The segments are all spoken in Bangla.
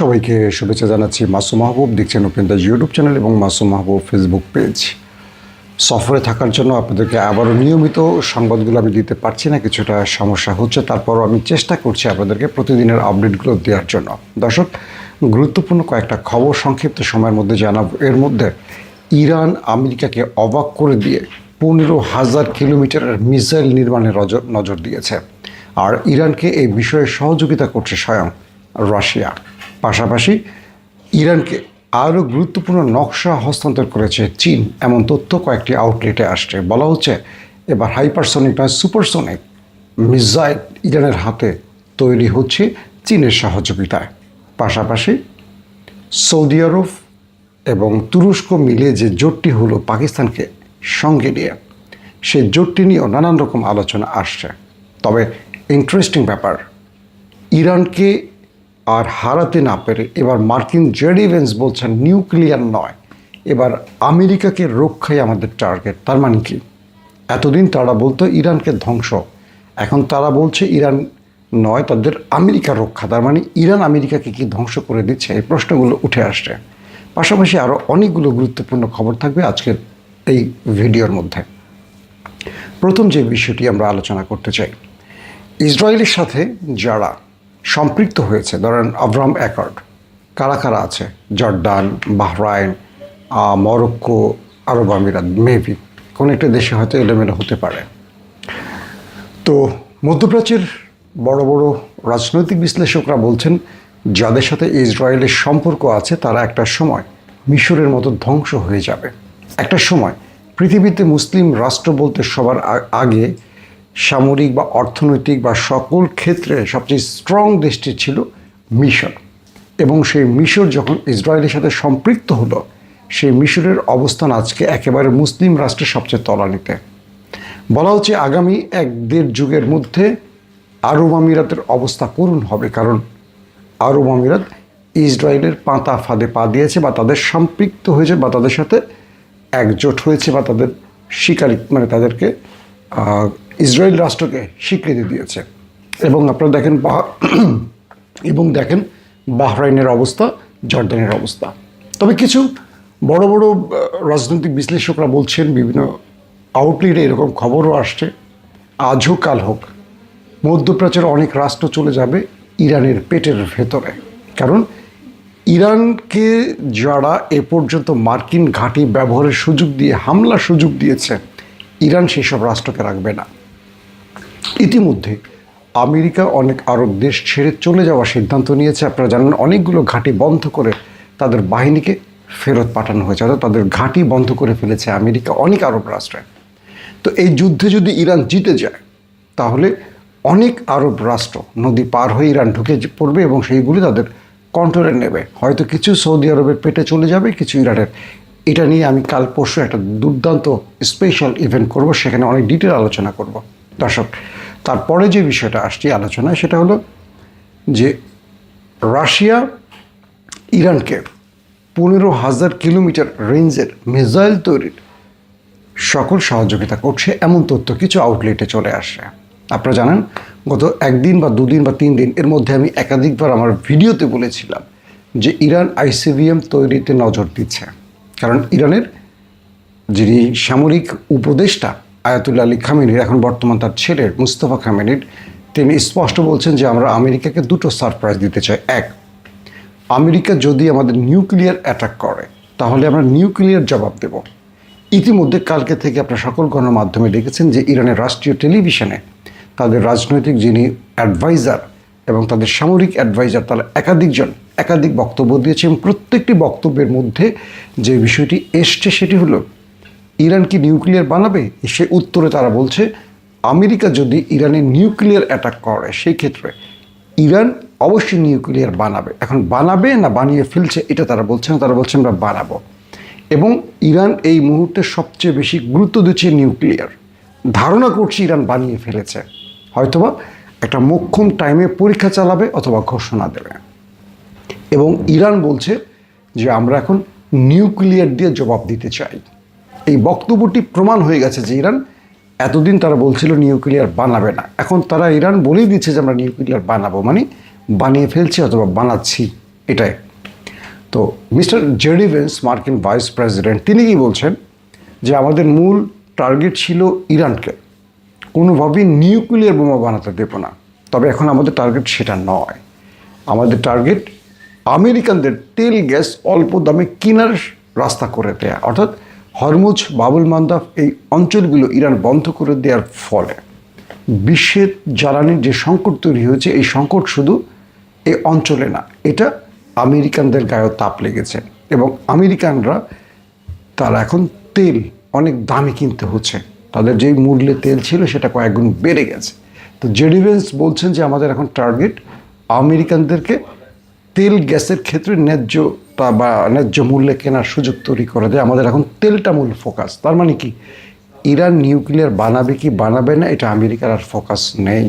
সবাইকে শুভেচ্ছা জানাচ্ছি। মাসুম মাহবুব দেখছেন ওপেন দ্য ইউটিউব চ্যানেল এবং মাসুম মাহবুব ফেসবুক পেজ। সফরে থাকার জন্য আপনাদেরকে আবারও নিয়মিত সংবাদগুলো আমি দিতে পারছি না, কিছুটা সমস্যা হচ্ছে। তারপরও আমি চেষ্টা করছি আপনাদেরকে প্রতিদিনের আপডেটগুলো দেওয়ার জন্য। দর্শক, গুরুত্বপূর্ণ কয়েকটা খবর সংক্ষিপ্ত সময়ের মধ্যে জানাবো। এর মধ্যে ইরান আমেরিকাকে অবাক করে দিয়ে 15,000 কিলোমিটারের মিসাইল নির্মাণে নজর দিয়েছে। আর ইরানকে এই বিষয়ে সহযোগিতা করছে স্বয়ং রাশিয়া। পাশাপাশি ইরানকে আরও গুরুত্বপূর্ণ নকশা হস্তান্তর করেছে চীন, এমন তথ্য কয়েকটি আউটলেটে আসছে। বলা হচ্ছে এবার হাইপারসনিক নয় সুপারসনিক মিসাইল ইরানের হাতে তৈরি হচ্ছে চীনের সহযোগিতায়। পাশাপাশি সৌদি আরব এবং তুরস্ক মিলে যে জোটটি হলো পাকিস্তানকে সঙ্গে নিয়ে, সেই জোটটি নিয়েও নানান রকম আলোচনা আসছে। তবে ইন্টারেস্টিং ব্যাপার, ইরানকে আর হারাতে না পেরে এবার মার্কিন জেডি ভেন্স বলছেন নিউক্লিয়ার নয়, এবার আমেরিকাকে রক্ষাই আমাদের টার্গেট। তার মানে কি? এতদিন তারা বলতো ইরানকে ধ্বংস, এখন তারা বলছে ইরান নয়, তাদের আমেরিকা রক্ষা। তার মানে ইরান আমেরিকাকে কি ধ্বংস করে দিচ্ছে? এই প্রশ্নগুলো উঠে আসছে। পাশাপাশি আরও অনেকগুলো গুরুত্বপূর্ণ খবর থাকবে আজকের এই ভিডিওর মধ্যে। প্রথম যে বিষয়টি আমরা আলোচনা করতে চাই, ইসরায়েলের সাথে যারা সম্পৃক্ত হয়েছে, ধরেন আব্রাহাম অ্যাকর্ড, কারা কারা আছে? জর্ডান, বাহরাইন, মরক্কো, আরব আমিরাত, মেবি কোনো একটা দেশে হয়তো এলোমেলো হতে পারে। তো মধ্যপ্রাচ্যের বড় বড় রাজনৈতিক বিশ্লেষকরা বলছেন যাদের সাথে ইসরায়েলের সম্পর্ক আছে তারা একটা সময় মিশরের মতো ধ্বংস হয়ে যাবে। একটা সময় পৃথিবীতে মুসলিম রাষ্ট্র বলতে সবার আগে সামরিক বা অর্থনৈতিক বা সকল ক্ষেত্রে সবচেয়ে স্ট্রং দেশটি ছিল মিশর। এবং সেই মিশর যখন ইসরায়েলের সাথে সম্পৃক্ত হলো, সেই মিশরের অবস্থান আজকে একেবারে মুসলিম রাষ্ট্রের সবচেয়ে তলানিতে। বলা হচ্ছে আগামী 1-1.5 যুগের মধ্যে আরব আমিরাতের অবস্থা করুণ হবে, কারণ আরব আমিরাত ইসরায়েলের পাতা ফাঁদে পা দিয়েছে, বা তাদের সম্পৃক্ত হয়েছে, বা তাদের সাথে একজোট হয়েছে, বা তাদের স্বীকারি মানে তাদেরকে ইসরায়েল রাষ্ট্রকে স্বীকৃতি দিয়েছে। এবং আপনারা দেখেন বাহরাইনের অবস্থা, জর্ডানের অবস্থা। তবে কিছু বড় বড় রাজনৈতিক বিশ্লেষকরা বলছেন, বিভিন্ন আউটলেটে এরকম খবরও আসছে, আজ হোক কাল হোক মধ্যপ্রাচ্যের অনেক রাষ্ট্র চলে যাবে ইরানের পেটের ভেতরে। কারণ ইরানকে যারা এ পর্যন্ত মার্কিন ঘাঁটি ব্যবহারের সুযোগ দিয়ে হামলার সুযোগ দিয়েছে, ইরান সেসব রাষ্ট্রকে রাখবে না। ইতিমধ্যে আমেরিকা অনেক আরব দেশ ছেড়ে চলে যাওয়ার সিদ্ধান্ত নিয়েছে। আপনারা জানেন অনেকগুলো ঘাঁটি বন্ধ করে তাদের বাহিনীকে ফেরত পাঠানো হয়েছে, অর্থাৎ তাদের ঘাঁটি বন্ধ করে ফেলেছে আমেরিকা অনেক আরব রাষ্ট্রে। তো এই যুদ্ধে যদি ইরান জিতে যায় তাহলে অনেক আরব রাষ্ট্র নদী পার হয়ে ইরান ঢুকে পড়বে এবং সেইগুলি তাদের কন্ট্রোলে নেবে। হয়তো কিছু সৌদি আরবের পেটে চলে যাবে, কিছু ইরানের। এটা নিয়ে আমি কাল পরশু একটা দুর্দান্ত স্পেশাল ইভেন্ট করব, সেখানে অনেক ডিটেল আলোচনা করব। দর্শক, তারপরে যে বিষয়টা আসছে আলোচনায় সেটা হলো যে রাশিয়া ইরানকে 15,000 কিলোমিটার রেঞ্জের মিসাইল তৈরির সকল সহযোগিতা করছে, এমন তথ্য কিছু আউটলেটে চলে আসে। আপনারা জানেন গত 1 দিন বা 2 দিন বা 3 দিন এর মধ্যে আমি একাধিকবার আমার ভিডিওতে বলেছিলাম যে ইরান আইসিবিএম তৈরিতে নজর দিচ্ছে। কারণ ইরানের যিনি সামরিক উপদেষ্টা আয়াতুল্লাহ আলী খামেনির, এখন বর্তমান তার ছেলে মুস্তফা খামেনির, তিনি স্পষ্ট বলছেন যে আমরা আমেরিকাকে দুটো সারপ্রাইজ দিতে চাই। এক, আমেরিকা যদি আমাদের নিউক্লিয়ার অ্যাটাক করে তাহলে আমরা নিউক্লিয়ার জবাব দেব। ইতিমধ্যে কালকে থেকে আপনারা সকল গণমাধ্যমে দেখেছেন যে ইরানের রাষ্ট্রীয় টেলিভিশনে তাদের রাজনৈতিক যিনি অ্যাডভাইজার এবং তাদের সামরিক অ্যাডভাইজার, তারা একাধিক বক্তব্য দিয়েছে। এবং প্রত্যেকটি বক্তব্যের মধ্যে যে বিষয়টি এসছে সেটি হলো ইরান কি নিউক্লিয়ার বানাবে? সে উত্তরে তারা বলছে আমেরিকা যদি ইরানে নিউক্লিয়ার অ্যাটাক করে সেই ক্ষেত্রে ইরান অবশ্যই নিউক্লিয়ার বানাবে। এখন বানাবে না বানিয়ে ফেলছে এটা তারা বলছে না, তারা বলছে আমরা বানাবো। এবং ইরান এই মুহূর্তে সবচেয়ে বেশি গুরুত্ব দিচ্ছে নিউক্লিয়ার। ধারণা করছি ইরান বানিয়ে ফেলেছে, হয়তোবা একটা মোক্ষম টাইমে পরীক্ষা চালাবে অথবা ঘোষণা দেবে। এবং ইরান বলছে যে আমরা এখন নিউক্লিয়ার দিয়ে জবাব দিতে চাই। এই বক্তব্যটি প্রমাণ হয়ে গেছে যে ইরান এতদিন তারা বলছিল নিউক্লিয়ার বানাবে না, এখন তারা ইরান বলেই দিচ্ছে যে আমরা নিউক্লিয়ার বানাবো, মানে বানিয়ে ফেলছি অথবা বানাচ্ছি। এটাই। তো মিস্টার জেডি ভেন্স, মার্কিন ভাইস প্রেসিডেন্ট, তিনি কি বলছেন যে আমাদের মূল টার্গেট ছিল ইরানকে কোনোভাবেই নিউক্লিয়ার বোমা বানাতে দেব না, তবে এখন আমাদের টার্গেট সেটা নয়। আমাদের টার্গেট আমেরিকানদের তেল গ্যাস অল্প দামে কেনার রাস্তা করে দেয়া, অর্থাৎ হরমুজ, বাবুল মান্দাব এই অঞ্চলগুলো ইরান বন্ধ করে দেওয়ার ফলে বিশ্বের জ্বালানির যে সংকট তৈরি হয়েছে, এই সংকট শুধু এই অঞ্চলে না, এটা আমেরিকানদের গায়েও তাপ লেগেছে এবং আমেরিকানরা তারা এখন তেল অনেক দামে কিনতে হচ্ছে, তাদের যেই মূল্যে তেল ছিল সেটা কয়েকগুণ বেড়ে গেছে। তো জেডি ভেন্স বলছেন যে আমাদের এখন টার্গেট আমেরিকানদেরকে তেল গ্যাসের ক্ষেত্রে ন্যায্যতা বা ন্যায্য মূল্যে কেনার সুযোগ তৈরি করে দেয়, আমাদের এখন তেলটা মূল ফোকাস। তার মানে কি, ইরান নিউক্লিয়ার বানাবে কি বানাবে না এটা আমেরিকার আর ফোকাস নেই,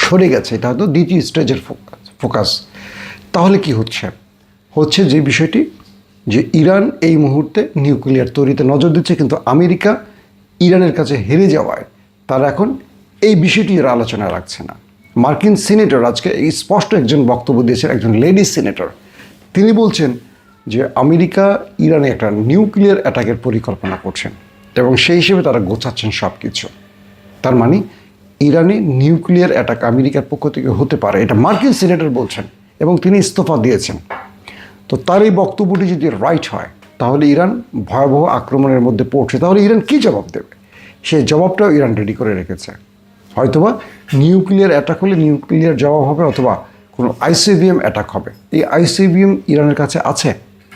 সরে গেছে, এটা হয়তো দ্বিতীয় স্টেজের ফোকাস। তাহলে কি হচ্ছে যে বিষয়টি যে ইরান এই মুহূর্তে নিউক্লিয়ার তৈরিতে নজর দিচ্ছে, কিন্তু আমেরিকা ইরানের কাছে হেরে যাওয়ায় তারা এখন এই বিষয়টি এর আলোচনা রাখছে না। মার্কিন সিনেটর আজকে এই স্পষ্ট একজন বক্তব্য দিয়েছেন, একজন লেডি সিনেটর, তিনি বলছেন যে আমেরিকা ইরানে একটা নিউক্লিয়ার অ্যাটাকের পরিকল্পনা করছেন এবং সেই হিসেবে তারা গোছাচ্ছেন সব কিছু। তার মানে ইরানে নিউক্লিয়ার অ্যাটাক আমেরিকার পক্ষ থেকে হতে পারে, এটা মার্কিন সিনেটর বলছেন এবং তিনি ইস্তফা দিয়েছেন। তো তার এই বক্তব্যটি যদি রাইট হয় তাহলে ইরান ভয়াবহ আক্রমণের মধ্যে পড়ছে, তাহলে ইরান কী জবাব দেবে? সেই জবাবটাও ইরান রেডি করে রেখেছে। হয়তোবা নিউক্লিয়ার অ্যাটাক হলে নিউক্লিয়ার জবাব হবে, অথবা কোনো আইসিবিএম অ্যাটাক হবে। এই আইসিবিএম ইরানের কাছে আছে,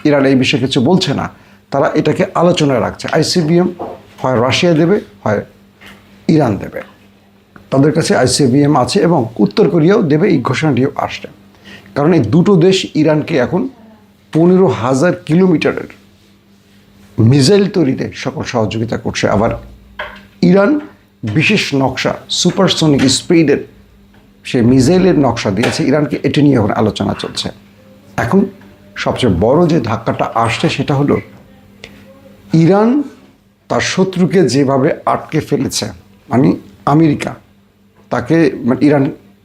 ইরান এই বিষয়ে কিছু বলছে না, তারা এটাকে আলোচনায় রাখছে। আইসিবিএম হয় রাশিয়া দেবে, হয় ইরান দেবে, তাদের কাছে আইসিবিএম আছে এবং উত্তর কোরিয়াও দেবে, এই ঘোষণাটিও আসছে। কারণ এই দুটো দেশ ইরানকে এখন 15,000 কিলোমিটারের মিসাইল তৈরিতে সকল সহযোগিতা করছে। আবার ইরান বিশেষ নকশা, সুপারসনিক স্পিডের সে মিসাইলের নকশা দিয়েছে ইরানকে, এটি নিয়ে এখন আলোচনা চলছে। এখন সবচেয়ে বড় যে ধাক্কাটা আসছে সেটা হলো ইরান তার শত্রুকে যেভাবে আটকে ফেলেছে, মানে আমেরিকা তাকে, মানে ইরান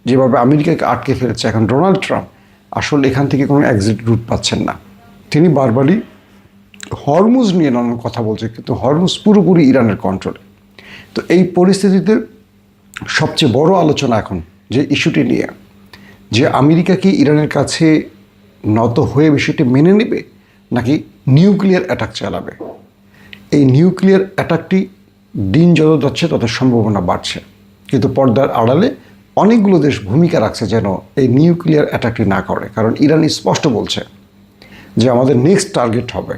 যেভাবে আমেরিকাকে আটকে ফেলেছে, এখন ডোনাল্ড ট্রাম্প আসলে এখান থেকে কোনো এক্সিট রুট পাচ্ছেন না। তিনি বারবারই হরমুজ নিয়ে নানান কথা বলছে, কিন্তু হরমুজ পুরোপুরি ইরানের কন্ট্রোলে। তো এই পরিস্থিতিতে সবচেয়ে বড় আলোচনা এখন যে ইস্যুটি নিয়ে, যে আমেরিকা কি ইরানের কাছে নত হয়ে বিষয়টি মেনে নেবে নাকি নিউক্লিয়ার অ্যাটাক চালাবে। এই নিউক্লিয়ার অ্যাটাকটি দিন যত যাচ্ছে তত সম্ভাবনা বাড়ছে, কিন্তু পর্দার আড়ালে অনেকগুলো দেশ ভূমিকা রাখছে যেন এই নিউক্লিয়ার অ্যাটাকটি না করে। কারণ ইরান স্পষ্ট বলছে যে আমাদের নেক্সট টার্গেট হবে,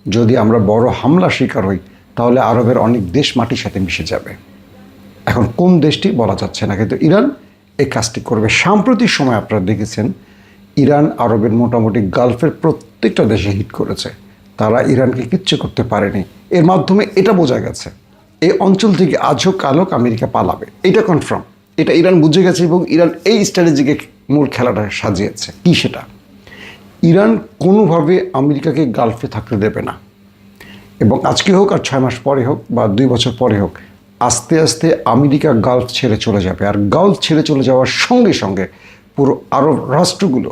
যদি আমরা বড় হামলা শিকার হই তাহলে আরবের অনেক দেশ মাটির সাথে মিশে যাবে। এখন কোন দেশটি বলা যাচ্ছে না, কিন্তু ইরান এই কাজটি করবে। সাম্প্রতিক সময় আপনারা দেখেছেন ইরান আরবের মোটামুটি গালফের প্রত্যেকটা দেশে হিট করেছে, তারা ইরানকে কিচ্ছু করতে পারেনি। এর মাধ্যমে এটা বোঝা গেছে এই অঞ্চল থেকে আজ হোক কাল হোক আমেরিকা পালাবে, এটা কনফার্ম, এটা ইরান বুঝে গেছে এবং ইরান এই স্ট্র্যাটেজিকে মূল খেলাটা সাজিয়েছে। কি সেটা? ইরান কোনোভাবে আমেরিকাকে গালফে থাকতে দেবে না, এবং আজকে হোক আর 6 মাস পরে হোক বা 2 বছর পরে হোক, আস্তে আস্তে আমেরিকা গালফ ছেড়ে চলে যাবে। আর গালফ ছেড়ে চলে যাওয়ার সঙ্গে সঙ্গে পুরো আরব রাষ্ট্রগুলো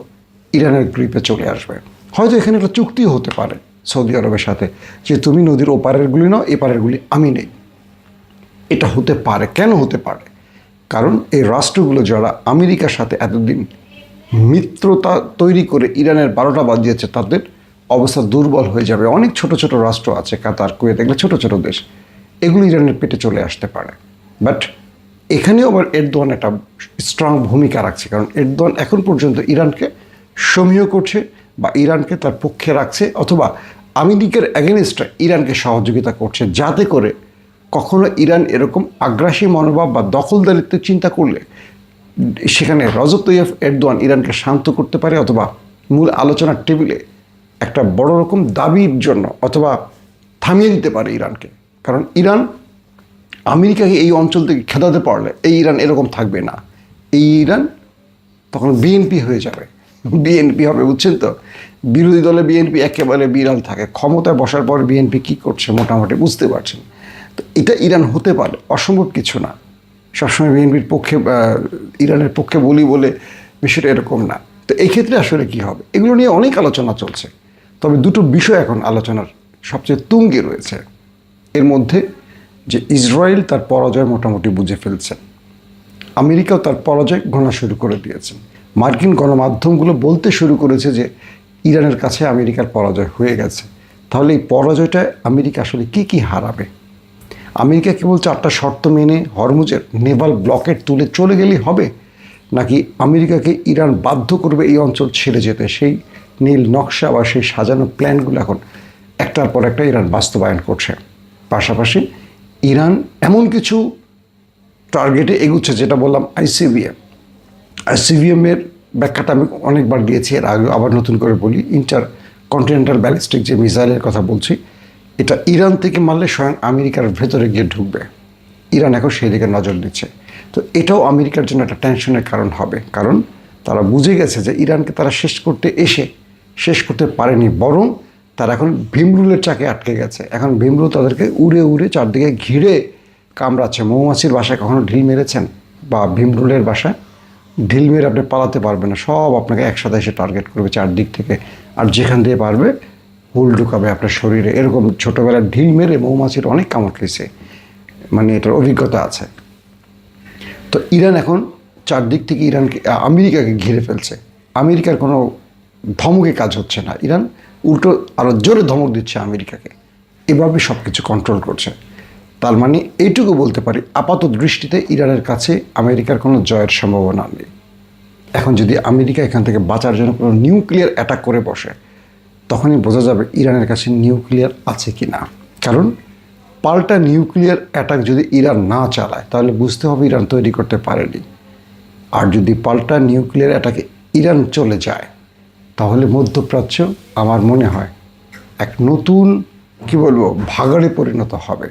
ইরানের গ্রিপে চলে আসবে। হয়তো এখানে একটা চুক্তিও হতে পারে সৌদি আরবের সাথে, যে তুমি নদীর ওপারেরগুলি নাও, এপারেরগুলি আমি নেই। এটা হতে পারে। কেন হতে পারে? কারণ এই রাষ্ট্রগুলো যারা আমেরিকার সাথে এতদিন মিত্রতা তৈরি করে ইরানের 12টা বাজিয়েছে, তাদের অবস্থা দুর্বল হয়ে যাবে। অনেক ছোট ছোট রাষ্ট্র আছে, কাতার, কুয়েত, এগুলো ছোট ছোট দেশ, এগুলো ইরানের পেটে চলে আসতে পারে। বাট এখানেও আবার এরদোয়ান একটা স্ট্রং ভূমিকা রাখছে, কারণ এরদোয়ান এখন পর্যন্ত ইরানকে সমীহ করছে বা ইরানকে তার পক্ষে রাখছে, অথবা আমেরিকার এগেনস্টে ইরানকে সহযোগিতা করছে, যাতে করে কখনো ইরান এরকম আগ্রাসী মনোভাব বা দখলদারিত্বের চিন্তা করলে সেখানে রজব তৈয়ব এরদোয়ান ইরানকে শান্ত করতে পারে, অথবা মূল আলোচনার টেবিলে একটা বড় রকম দাবির জন্য অথবা থামিয়ে দিতে পারে ইরানকে। কারণ ইরান আমেরিকাকে এই অঞ্চল থেকে খেদাতে পারলে এই ইরান এরকম থাকবে না, এই ইরান তখন বিএনপি হয়ে যাবে। বিএনপি হবে, বুঝছেন তো? বিরোধী দলে বিএনপি একেবারে বিড়াল থাকে, ক্ষমতায় বসার পর বিএনপি কী করছে মোটামুটি বুঝতে পারছেন। তো এটা ইরান হতে পারে, অসম্ভব কিছু না। সবসময় বিএনপির পক্ষে, ইরানের পক্ষে বলি বলে বিষয়টা এরকম না। তো তো এই ক্ষেত্রে আসলে কি হবে, এগুলো নিয়ে অনেক আলোচনা চলছে। তবে দুটো বিষয় এখন আলোচনার সবচেয়ে তুঙ্গে রয়েছে। এর মধ্যে যে ইসরায়েল তার পরাজয় মোটামুটি বুঝে ফেলছে, আমেরিকাও তার পরাজয় গণনা শুরু করে দিয়েছে। মার্কিন গণমাধ্যমগুলো বলতে শুরু করেছে যে ইরানের কাছে আমেরিকার পরাজয় হয়ে গেছে। তাহলে এই পরাজয়টায় আমেরিকা আসলে কি কি হারাবে? আমেরিকা কেবল 4টা শর্ত মেনে হরমুজের নেভাল ব্লকেট তুলে চলে গেলেই হবে, নাকি আমেরিকাকে ইরান বাধ্য করবে এই অঞ্চল ছেড়ে যেতে? সেই নীল নকশা বা সেই সাজানো প্ল্যানগুলো এখন একটার পর একটা ইরান বাস্তবায়ন করছে। পাশাপাশি ইরান এমন কিছু টার্গেটে এগুচ্ছে, যেটা বললাম আইসিবিএমের ব্যাখ্যাটা আমি অনেকবার দিয়েছি এর আগে, আবার নতুন করে বলি। ইন্টার কন্টিনেন্টাল ব্যালিস্টিক যে মিসাইলের কথা বলছি, এটা ইরান থেকে মারলে স্বয়ং আমেরিকার ভেতরে গিয়ে ঢুকবে। ইরান এখন সেই দিকে নজর দিচ্ছে। তো এটাও আমেরিকার জন্য একটা টেনশনের কারণ হবে, কারণ তারা বুঝে গেছে যে ইরানকে তারা শেষ করতে পারেনি, বরং তারা এখন ভীমরুলের চাকে আটকে গেছে। এখন ভীমরুল তাদেরকে উড়ে উড়ে চারদিকে ঘিরে কামড়াচ্ছে। মৌমাছির বাসায় কখনো ঢিল মেরেছেন? বা ভীমরুলের বাসায় ঢিল মেরে আপনি পালাতে পারবেন না, সব আপনাকে একসাথে এসে টার্গেট করবে চারদিক থেকে, আর যেখান দিয়ে পারবে হুল ঢুকাবে আপনার শরীরে। এরকম ছোটোবেলায় ঢিল মেরে মৌমাছির অনেক কামড় খেয়েছে, মানে এটার অভিজ্ঞতা আছে। তো ইরান এখন চারদিক থেকে আমেরিকাকে ঘিরে ফেলছে। আমেরিকার কোনো ধমকে কাজ হচ্ছে না, ইরান উল্টো আরও জোরে ধমক দিচ্ছে আমেরিকাকে। এভাবে সব কিছু কন্ট্রোল করছে। তার মানে এইটুকু বলতে পারি, আপাত দৃষ্টিতে ইরানের কাছে আমেরিকার কোনো জয়ের সম্ভাবনা নেই। এখন যদি আমেরিকা এখান থেকে বাঁচার জন্য কোনো নিউক্লিয়ার অ্যাটাক করে বসে, তখনই বোঝা যাবে ইরানের কাছে নিউক্লিয়ার আছে কি না। কারণ পাল্টা নিউক্লিয়ার অ্যাটাক যদি ইরান না চালায়, তাহলে বুঝতে হবে ইরান তৈরি করতে পারেনি। আর যদি পাল্টা নিউক্লিয়ার অ্যাটাকে ইরান চলে যায়, তাহলে মধ্যপ্রাচ্য আমার মনে হয় এক নতুন ভাগাড়ে পরিণত হবে।